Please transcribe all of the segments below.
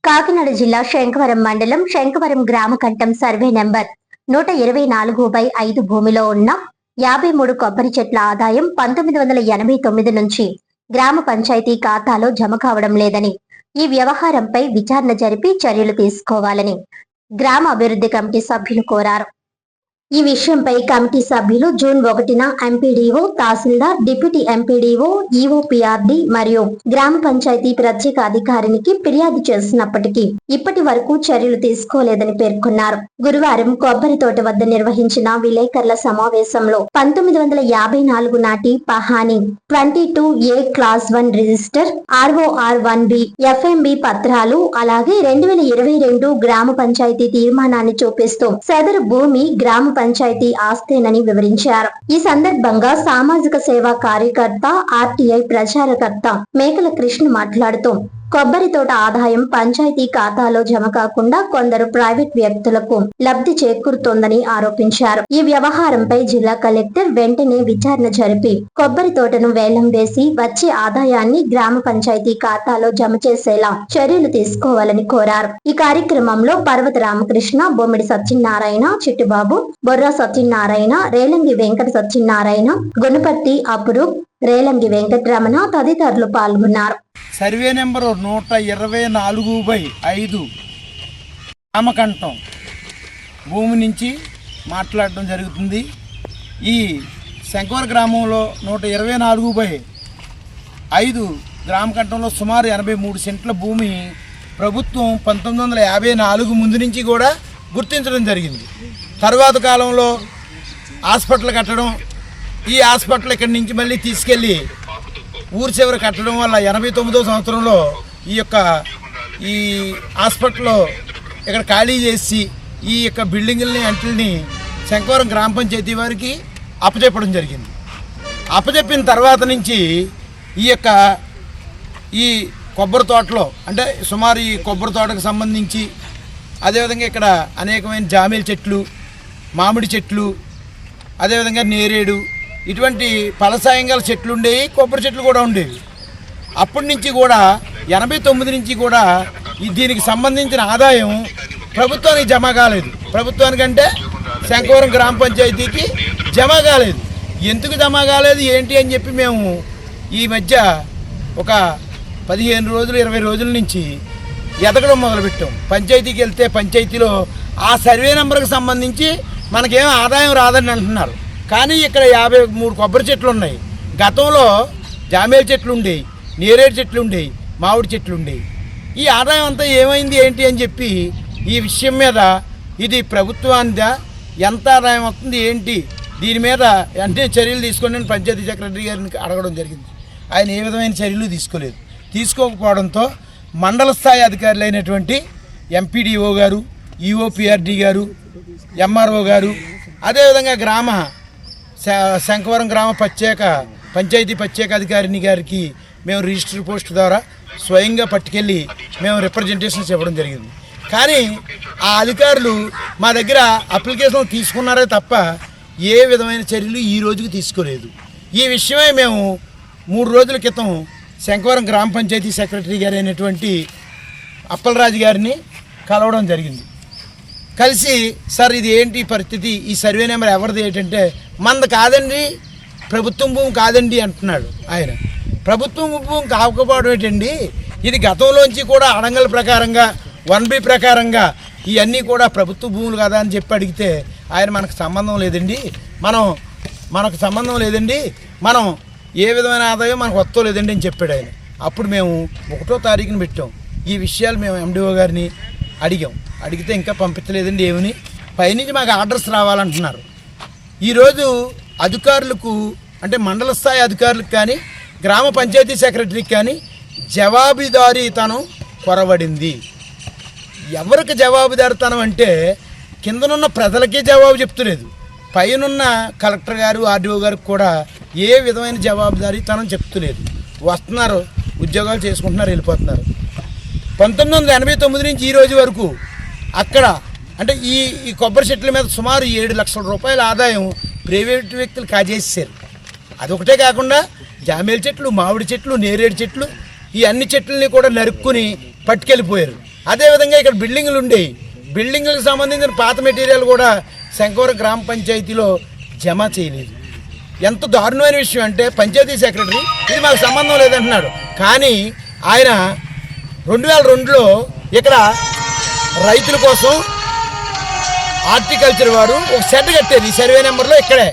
కాకినాడ జిల్లా శంఖవరం మండలం శంఖవరం గ్రామ కంఠం సర్వే నెంబర్ 124/5 భూమిలో ఉన్న 53 కొబ్బరి చెట్ల ఆదాయం 1989 నుంచి గ్రామ పంచాయతీ ఖాతాలో జమ కావడం లేదని, ఈ వ్యవహారంపై విచారణ జరిపి చర్యలు తీసుకోవాలని గ్రామ అభివృద్ధి కమిటీ సభ్యులు కోరారు. ఈ విషయంపై కమిటీ సభ్యులు జూన్ 1న ఎంపీడీఓ, తహసీల్దార్, డిప్యూటీ ఎంపీడీఓ, ఈఓపీఆర్డీ మరియు గ్రామ పంచాయతీ ప్రత్యేక అధికారికి ఫిర్యాదు చేసినప్పటికీ ఇప్పటి వరకు చర్యలు తీసుకోలేదని పేర్కొన్నారు. గురువారం కొబ్బరి తోట వద్ద నిర్వహించిన విలేకరుల సమావేశంలో 1954 నాటి pahani 22A class 1 register, ROR1B, FMB పత్రాలు, అలాగే 2022 గ్రామ పంచాయతీ తీర్మానాన్ని చూపిస్తూ సదరు భూమి గ్రామ పంచాయతీ ఆస్తేనని వివరించారు. ఈ సందర్భంగా సామాజిక సేవా కార్యకర్త, ఆర్టీఐ ప్రచారకర్త మేకల కృష్ణ మాట్లాడుతూ కొబ్బరి తోట ఆదాయం పంచాయతీ ఖాతాలో జమ కాకుండా కొందరు ప్రైవేట్ వ్యక్తులకు లబ్ధి చేకూరుతోందని ఆరోపించారు. ఈ వ్యవహారంపై జిల్లా కలెక్టర్ వెంటనే విచారణ జరిపి కొబ్బరి తోటను వేలం వేసి వచ్చే ఆదాయాన్ని గ్రామ పంచాయతీ ఖాతాలో జమ చేసేలా చర్యలు తీసుకోవాలని కోరారు. ఈ కార్యక్రమంలో పర్వత రామకృష్ణ, బొమ్మిడి సత్యనారాయణ, చిట్టుబాబు, బొర్రా సత్యనారాయణ, రేలంగి వెంకట సత్యనారాయణ, గుణపర్తి అపురూప్, రేలంగి వెంకటరమణ తదితరులు పాల్గొన్నారు. సర్వే నెంబరు 124/5 గ్రామకంఠం భూమి నుంచి మాట్లాడడం జరుగుతుంది. ఈ శంఖవరం గ్రామంలో 124/5 గ్రామకంఠంలో సుమారు 83 సెంట్ల భూమి ప్రభుత్వం 1954 ముందు నుంచి కూడా గుర్తించడం జరిగింది. తర్వాత కాలంలో హాస్పిటల్ కట్టడం, ఈ హాస్పిటల్ ఇక్కడి నుంచి మళ్ళీ తీసుకెళ్ళి ఊరి చివర కట్టడం వల్ల 89వ సంవత్సరంలో ఈ హాస్పిటల్లో ఇక్కడ ఖాళీ చేసి ఈ యొక్క బిల్డింగుల్ని అంటిల్ని శంఖవరం గ్రామ పంచాయతీ వారికి అప్పచెప్పడం జరిగింది. అప్పచెప్పిన తర్వాత నుంచి ఈ కొబ్బరి తోటలో అంటే సుమారు ఈ కొబ్బరి తోటకు సంబంధించి అదేవిధంగా ఇక్కడ అనేకమైన జామీల చెట్లు, మామిడి చెట్లు, అదేవిధంగా నేరేడు, ఇటువంటి ఫలసాయంగా చెట్లు ఉండేవి, కొబ్బరి చెట్లు కూడా ఉండేవి. అప్పటి నుంచి కూడా 89 నుంచి కూడా దీనికి సంబంధించిన ఆదాయం ప్రభుత్వానికి జమ కాలేదు. ప్రభుత్వానికంటే శంఖవరం గ్రామ పంచాయతీకి జమ కాలేదు. ఎందుకు జమ కాలేదు ఏంటి అని చెప్పి మేము ఈ మధ్య ఒక 15 రోజులు 20 రోజుల నుంచి ఎదగడం మొదలుపెట్టాం. పంచాయతీకి వెళ్తే పంచాయతీలో ఆ సర్వే నెంబర్కి సంబంధించి మనకేం ఆదాయం రాదని అంటున్నారు. కానీ ఇక్కడ 53 కొబ్బరి చెట్లు ఉన్నాయి. గతంలో జామేల చెట్లు ఉండేవి, నేరేడు చెట్లు ఉండేవి, మామిడి చెట్లు ఉండేవి. ఈ ఆదాయం అంతా ఏమైంది ఏంటి అని చెప్పి ఈ విషయం మీద ఇది ప్రభుత్వానిదా, ఎంత ఆదాయం వస్తుంది ఏంటి, దీని మీద వెంటనే చర్యలు తీసుకోండి అని పంచాయతీ సెక్రటరీ గారిని అడగడం జరిగింది. ఆయన ఏ విధమైన చర్యలు తీసుకోలేదు. తీసుకోకపోవడంతో మండల స్థాయి అధికారులైనటువంటి ఎంపీడీఓ గారు, ఈఓపీఆర్డీ గారు, ఎంఆర్ఓ గారు, అదేవిధంగా శంఖవరం గ్రామ పంచాయతీ ప్రత్యేక అధికారిని గారికి మేము రిజిస్టర్ పోస్ట్ ద్వారా స్వయంగా పట్టుకెళ్ళి మేము రిప్రజెంటేషన్స్ ఇవ్వడం జరిగింది. కానీ ఆ అధికారులు మా దగ్గర అప్లికేషన్ తీసుకున్నారే తప్ప ఏ విధమైన చర్యలు ఈ రోజుకి తీసుకోలేదు. ఈ విషయమై మేము 3 రోజుల క్రితం శంఖవరం గ్రామ పంచాయతీ సెక్రటరీ గారు అయినటువంటి అప్పలరాజు గారిని కలవడం జరిగింది. కలిసి సార్ ఇది ఏంటి పరిస్థితి, ఈ సర్వే నెంబర్ ఎవరిది ఏంటంటే మనది కాదండి, ప్రభుత్వం భూమి కాదండి అంటున్నాడు ఆయన. ప్రభుత్వం భూమి కాకపోవడం ఏంటండి, ఇది గతంలోంచి కూడా అడంగల ప్రకారంగా 1B ప్రకారంగా ఇవన్నీ కూడా ప్రభుత్వ భూములు కదా అని చెప్పి అడిగితే ఆయన మనకు సంబంధం లేదండి, మనం ఏ విధమైన ఆదాయం మనకు వస్తలేదండి అని చెప్పాడు ఆయన. అప్పుడు మేము 1వ తారీఖున పెట్టాం. ఈ విషయాలు మేము ఎండిఓ గారిని అడిగితే ఇంకా పంపించలేదండి ఏమని, పైనుంచి మాకు ఆర్డర్స్ రావాలంటున్నారు. ఈరోజు అధికారులకు అంటే మండల స్థాయి అధికారులకు కానీ గ్రామ పంచాయతీ సెక్రటరీకి కానీ జవాబుదారీతనం కొరవడింది. ఎవరికి జవాబుదారీతనం అంటే కిందనున్న ప్రజలకే జవాబు చెప్తలేదు, పైనున్న కలెక్టర్ గారు, ఆర్డీఓ గారికి కూడా ఏ విధమైన జవాబుదారీతనం చెప్తలేదు. వస్తున్నారు, ఉద్యోగాలు చేసుకుంటున్నారు, వెళ్ళిపోతున్నారు. 1989 నుంచి ఈ రోజు వరకు అక్కడ అంటే ఈ కొబ్బరి చెట్ల మీద సుమారు 7 లక్షల రూపాయల ఆదాయం ప్రైవేట్ వ్యక్తులు కాజేసారు. అదొకటే కాకుండా జామేల చెట్లు, మామిడి చెట్లు, నేరేడు చెట్లు, ఈ అన్ని చెట్లని కూడా నరుక్కుని పట్టుకెళ్ళిపోయారు. అదేవిధంగా ఇక్కడ బిల్డింగులు ఉండేవి, బిల్డింగులకు సంబంధించిన పాత మెటీరియల్ కూడా శంకవరం గ్రామ పంచాయతీలో జమ చేయలేదు. ఎంత దారుణమైన విషయం అంటే పంచాయతీ సెక్రటరీ ఇది మాకు సంబంధం లేదంటున్నాడు. కానీ ఆయన 2002లో ఇక్కడ రైతుల కోసం హార్టికల్చర్ వారు ఒక షెడ్ కట్టారు ఈ సర్వే నెంబర్లో ఇక్కడే.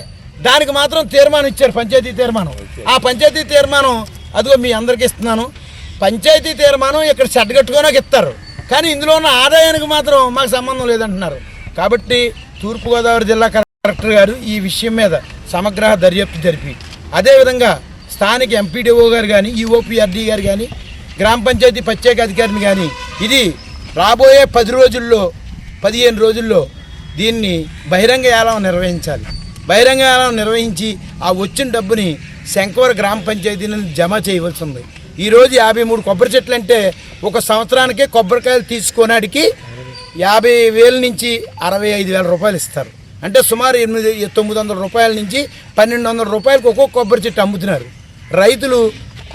దానికి మాత్రం తీర్మానం ఇచ్చారు, పంచాయతీ తీర్మానం. ఆ పంచాయతీ తీర్మానం అదిగో మీ అందరికి ఇస్తున్నాను. పంచాయతీ తీర్మానం ఇక్కడ షెడ్ కట్టుకోనకి ఇస్తారు, కానీ ఇందులో ఉన్న ఆదాయానికి మాత్రం మాకు సంబంధం లేదంటున్నారు. కాబట్టి తూర్పుగోదావరి జిల్లా కలెక్టర్ గారు ఈ విషయం మీద సమగ్ర దర్యాప్తు జరిపి, అదేవిధంగా స్థానిక ఎంపీడీఓ గారు కానీ, ఈఓపీఆర్డీ గారు కానీ, గ్రామ పంచాయతీ ప్రత్యేక అధికారిని కానీ ఇది రాబోయే 10 రోజుల్లో 15 రోజుల్లో దీన్ని బహిరంగ ఏలం నిర్వహించాలి. బహిరంగ ఏలం నిర్వహించి ఆ వచ్చిన డబ్బుని శంకవరం గ్రామ పంచాయతీని జమ చేయవలసి ఉంది. ఈరోజు 53 కొబ్బరి చెట్లు అంటే ఒక సంవత్సరానికే కొబ్బరికాయలు తీసుకోనాడికి 50,000 నుంచి 65,000 రూపాయలు ఇస్తారు. అంటే సుమారు 900 రూపాయల నుంచి 1,200 రూపాయలకు ఒక్కొక్క కొబ్బరి చెట్టు అమ్ముతున్నారు. రైతులు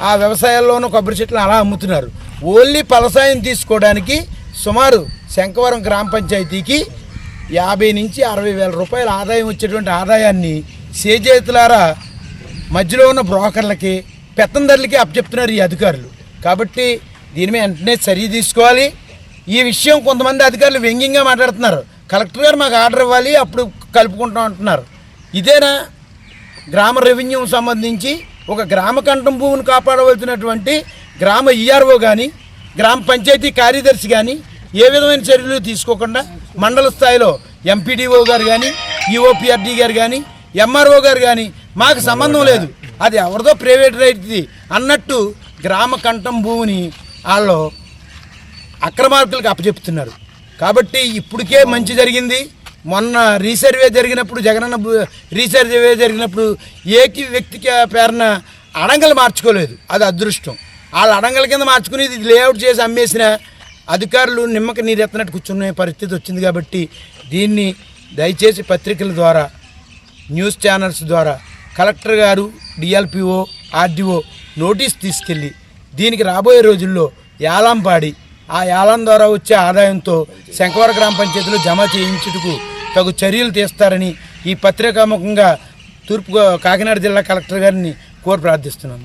ఆ వ్యవసాయాల్లోనూ కొబ్బరి చెట్లు అలా అమ్ముతున్నారు. ఓన్లీ ఫలసాయం తీసుకోవడానికి సుమారు శంకవరం గ్రామ పంచాయతీకి 50 నుంచి 60,000 రూపాయల ఆదాయం వచ్చేటువంటి ఆదాయాన్ని సేజేతులారా మధ్యలో ఉన్న బ్రోకర్లకి, పెత్తందర్లకి అప్పచెప్తున్నారు ఈ అధికారులు. కాబట్టి దీని మీద వెంటనే చర్య తీసుకోవాలి. ఈ విషయం కొంతమంది అధికారులు వ్యంగ్యంగా మాట్లాడుతున్నారు. కలెక్టర్ గారు మాకు ఆర్డర్ ఇవ్వాలి అప్పుడు కలుపుకుంటాం అంటున్నారు. ఇదేనా గ్రామ రెవెన్యూ సంబంధించి ఒక గ్రామ కంఠం భూమిని కాపాడవలసినటువంటి గ్రామ ఈఆర్ఓ కానీ, గ్రామ పంచాయతీ కార్యదర్శి కానీ ఏ విధమైన చర్యలు తీసుకోకుండా మండల స్థాయిలో ఎంపీడీఓ గారు కానీ, ఈఓపీఆర్డీ గారు కానీ, ఎంఆర్ఓ గారు కానీ మాకు సంబంధం లేదు, అది ఎవరిదో ప్రైవేట్ రైట్ది అన్నట్టు గ్రామ కంఠం భూమిని వాళ్ళు అక్రమార్కులకు అప్పచెప్తున్నారు. కాబట్టి ఇప్పటికే మంచి జరిగింది. మొన్న రీసర్వే జరిగినప్పుడు, జగనన్న రీసర్వే జరిగినప్పుడు ఏకి వ్యక్తికి పేరున అడంగలు మార్చుకోలేదు, అది అదృష్టం. వాళ్ళు అడంగల కింద మార్చుకుని ఇది లేఅవుట్ చేసి అమ్మేసిన అధికారులు నిమ్మక నీరెత్తనట్టు కూర్చునే పరిస్థితి వచ్చింది. కాబట్టి దీన్ని దయచేసి పత్రికల ద్వారా, న్యూస్ ఛానల్స్ ద్వారా కలెక్టర్ గారు, డిఎల్పిఓ, ఆర్డీఓ నోటీస్ తీసుకెళ్ళి దీనికి రాబోయే రోజుల్లో యాలం పాడి ఆ యాలం ద్వారా వచ్చే ఆదాయంతో శంకవరం గ్రామ పంచాయతీలో జమ చేయించుటకు తగు చర్యలు తీస్తారని ఈ పత్రికాముఖంగా కాకినాడ జిల్లా కలెక్టర్ గారిని కోరి ప్రార్థిస్తున్నాను.